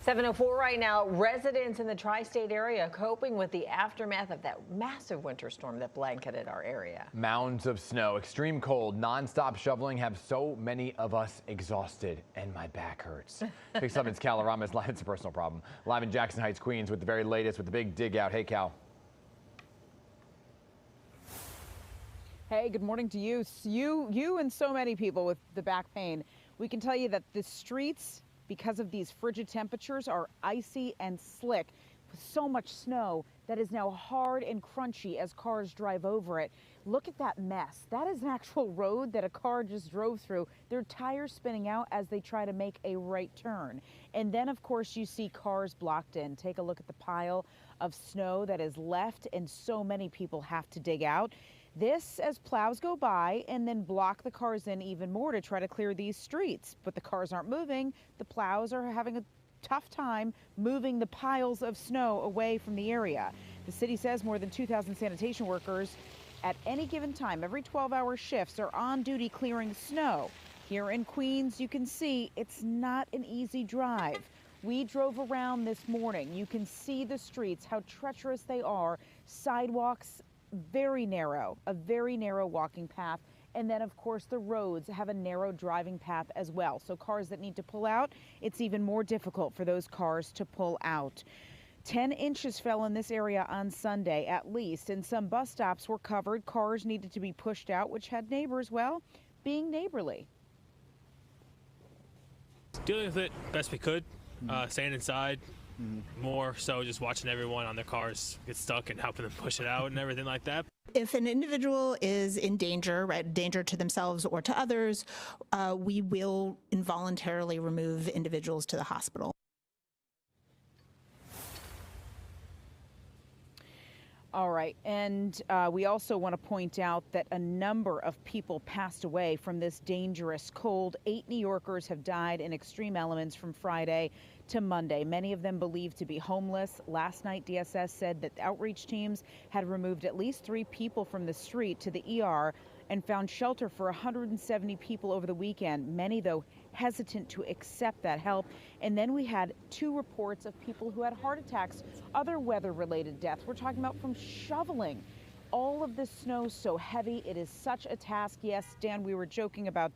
7:04 right now. Residents in the tri-state area coping with the aftermath of that massive winter storm that blanketed our area. Mounds of snow, extreme cold, non-stop shoveling have so many of us exhausted, and my back hurts. Big 7's Cal Rama's live. It's a personal problem. Live in Jackson Heights, Queens, with the very latest with the big dig out. Hey, Cal. Hey, good morning to you. You and so many people with the back pain. We can tell you that the streets, because of these frigid temperatures, are icy and slick with so much snow that is now hard and crunchy as cars drive over it. Look at that mess. That is an actual road that a car just drove through. Their tires spinning out as they try to make a right turn. And then, of course, you see cars blocked in. Take a look at the pile of snow that is left, and so many people have to dig out. This as plows go by and then block the cars in even more to try to clear these streets. But the cars aren't moving. The plows are having a tough time moving the piles of snow away from the area. The city says more than 2,000 sanitation workers at any given time, every 12-hour shifts, are on duty clearing snow. Here in Queens, you can see it's not an easy drive. We drove around this morning. You can see the streets, how treacherous they are. Sidewalks, very narrow, a very narrow walking path. And then, of course, the roads have a narrow driving path as well. So cars that need to pull out, it's even more difficult for those cars to pull out. 10 inches fell in this area on Sunday, at least, and some bus stops were covered. Cars needed to be pushed out, which had neighbors, well, being neighborly. Dealing with it best we could, staying inside. More so just watching everyone on their cars get stuck and helping them push it out and everything like that. If an individual is in danger, right, danger to themselves or to others, we will involuntarily remove individuals to the hospital. All right, and we also want to point out that a number of people passed away from this dangerous cold. 8 New Yorkers have died in extreme elements from Friday to Monday, many of them believed to be homeless. Last night, DSS said that outreach teams had removed at least 3 people from the street to the ER and found shelter for 170 people over the weekend, many, though, hesitant to accept that help. And then we had 2 reports of people who had heart attacks, other weather-related deaths. We're talking about from shoveling. All of this snow so heavy, it is such a task. Yes, Dan, we were joking about,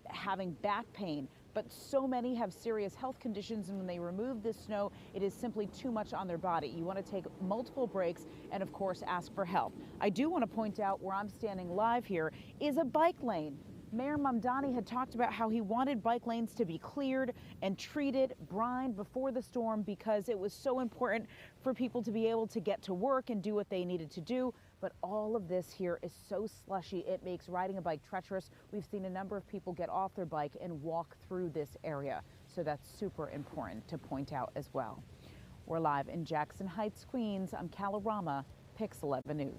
having back pain, but so many have serious health conditions, and when they remove this snow, it is simply too much on their body. You want to take multiple breaks and, of course, ask for help. I do want to point out where I'm standing live here is a bike lane. Mayor Mamdani had talked about how he wanted bike lanes to be cleared and treated, brined before the storm because it was so important for people to be able to get to work and do what they needed to do. But all of this here is so slushy, it makes riding a bike treacherous. We've seen a number of people get off their bike and walk through this area. So that's super important to point out as well. We're live in Jackson Heights, Queens. I'm Cal Rama, Pix 11 News.